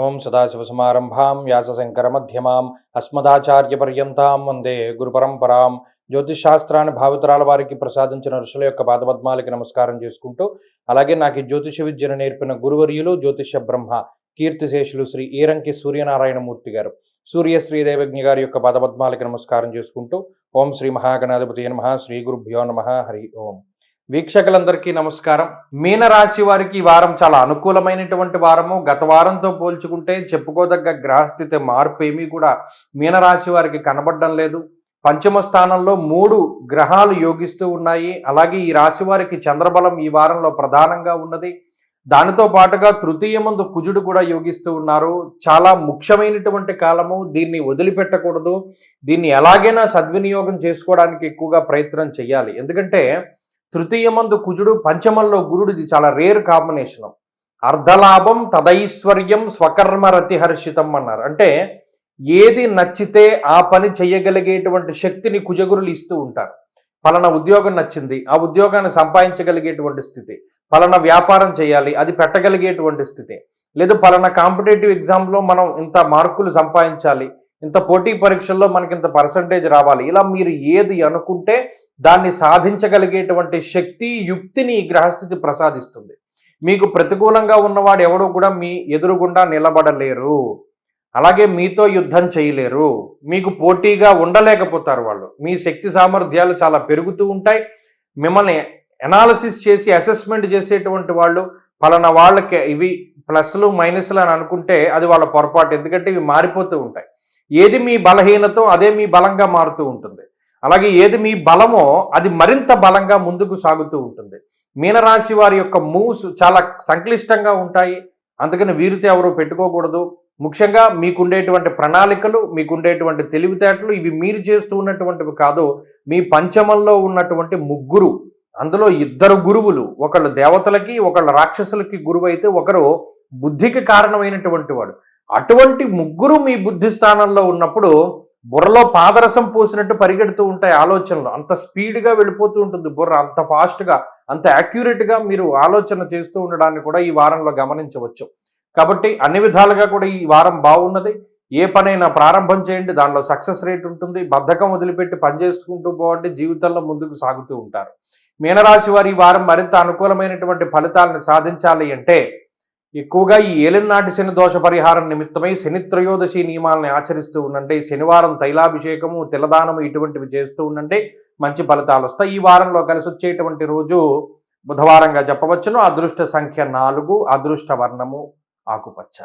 ఓం సదాశివసమారంభాం వ్యాసశంకరమధ్యమాం అస్మదాచార్యపర్యంతాం వందే గురుపరంపరాం. జ్యోతిషాస్త్రాన్ని భావితరాల వారికి ప్రసాదించిన ఋషుల యొక్క పాదపద్మాలకి నమస్కారం చేసుకుంటూ, అలాగే నాకు ఈ జ్యోతిష విద్యను నేర్పిన గురువర్యులు జ్యోతిష బ్రహ్మ కీర్తిశేషులు శ్రీ ఈరంకి సూర్యనారాయణమూర్తి గారు, సూర్య శ్రీదేవజ్ఞ గారి యొక్క పాదపద్మాలకి నమస్కారం చేసుకుంటూ, ఓం శ్రీ మహాగణాధిపతి నమః, శ్రీ గురుభ్యో నమః, హరి ఓం. వీక్షకులందరికీ నమస్కారం. మీనరాశి వారికి ఈ వారం చాలా అనుకూలమైనటువంటి వారము. గత వారంతో పోల్చుకుంటే చెప్పుకోదగ్గ గ్రహస్థితి మార్పు ఏమీ కూడా మీనరాశి వారికి కనబడడం లేదు. పంచమ స్థానంలో 3 గ్రహాలు యోగిస్తూ ఉన్నాయి. అలాగే ఈ రాశి వారికి చంద్రబలం ఈ వారంలో ప్రధానంగా ఉన్నది. దానితో పాటుగా తృతీయమందు కుజుడు కూడా యోగిస్తూ ఉన్నారు. చాలా ముఖ్యమైనటువంటి కాలము. దీన్ని వదిలిపెట్టకూడదు. దీన్ని ఎలాగైనా సద్వినియోగం చేసుకోవడానికి ఎక్కువగా ప్రయత్నం చేయాలి. ఎందుకంటే తృతీయమందు కుజుడు, పంచమంలో గురుడు, ఇది చాలా రేర్ కాంబినేషన్. అర్ధలాభం తదైశ్వర్యం స్వకర్మరతి హర్షితం అన్నారు. అంటే ఏది నచ్చితే ఆ పని చేయగలిగేటువంటి శక్తిని కుజగురులు ఇస్తూ ఉంటారు. పలానా ఉద్యోగం నచ్చింది, ఆ ఉద్యోగాన్ని సంపాదించగలిగేటువంటి స్థితి. పలానా వ్యాపారం చేయాలి, అది పెట్టగలిగేటువంటి స్థితి. లేదు పలానా కాంపిటేటివ్ ఎగ్జామ్లో మనం ఇంత మార్కులు సంపాదించాలి, ఇంత పోటీ పరీక్షల్లో మనకి ఇంత పర్సంటేజ్ రావాలి, ఇలా మీరు ఏది అనుకుంటే దాన్ని సాధించగలిగేటువంటి శక్తి, యుక్తిని ఈ గ్రహస్థితి ప్రసాదిస్తుంది. మీకు ప్రతికూలంగా ఉన్నవాడు ఎవడో కూడా మీ ఎదురుగుండా నిలబడలేరు, అలాగే మీతో యుద్ధం చేయలేరు, మీకు పోటీగా ఉండలేకపోతారు. వాళ్ళు మీ శక్తి సామర్థ్యాలు చాలా పెరుగుతూ ఉంటాయి. మిమ్మల్ని ఎనాలిసిస్ చేసి అసెస్మెంట్ చేసేటువంటి వాళ్ళు పలానా వాళ్ళకి ఇవి ప్లస్లు మైనస్లు అని అనుకుంటే అది వాళ్ళ పొరపాటు. ఎందుకంటే ఇవి మారిపోతూ ఉంటాయి. ఏది మీ బలహీనతో అదే మీ బలంగా మారుతూ ఉంటుంది. అలాగే ఏది మీ బలమో అది మరింత బలంగా ముందుకు సాగుతూ ఉంటుంది. మీనరాశి వారి యొక్క మూవ్స్ చాలా సంక్లిష్టంగా ఉంటాయి. అందుకని వీరితో ఎవరు పెట్టుకోకూడదు. ముఖ్యంగా మీకుండేటువంటి ప్రణాళికలు, మీకుండేటువంటి తెలివితేటలు ఇవి మీరు చేస్తూ ఉన్నటువంటివి కాదు. మీ పంచమంలో ఉన్నటువంటి 3, అందులో 2 గురువులు, ఒకళ్ళు దేవతలకి ఒకళ్ళు రాక్షసులకి గురువు అయితే ఒకరు బుద్ధికి కారణమైనటువంటి వాడు. అటువంటి 3 మీ బుద్ధి స్థానంలో ఉన్నప్పుడు బుర్రలో పాదరసం పోసినట్టు పరిగెడుతూ ఉంటాయి ఆలోచనలు. అంత స్పీడ్గా వెళ్ళిపోతూ ఉంటుంది బుర్ర, అంత ఫాస్ట్గా, అంత యాక్యురేట్గా మీరు ఆలోచన చేస్తూ ఉండడాన్ని కూడా ఈ వారంలో గమనించవచ్చు. కాబట్టి అన్ని విధాలుగా కూడా ఈ వారం బాగున్నది. ఏ పనైనా ప్రారంభం చేయండి, దానిలో సక్సెస్ రేట్ ఉంటుంది. బద్ధకం వదిలిపెట్టి పనిచేసుకుంటూ పోవండి, జీవితంలో ముందుకు సాగుతూ ఉంటారు. మీనరాశి వారి ఈ వారం మరింత అనుకూలమైనటువంటి ఫలితాలను సాధించాలి అంటే ఎక్కువగా ఈ ఏలినాటి శని దోష పరిహారం నిమిత్తమై శని త్రయోదశి నియమాలను ఆచరిస్తూ ఉండండి. శనివారం తైలాభిషేకము, తిలదానము ఇటువంటివి చేస్తూ ఉండండి, మంచి ఫలితాలు వస్తాయి. ఈ వారంలో కలిసి వచ్చేటువంటి రోజు బుధవారంగా చెప్పవచ్చును. అదృష్ట సంఖ్య 4, అదృష్ట వర్ణము ఆకుపచ్చ.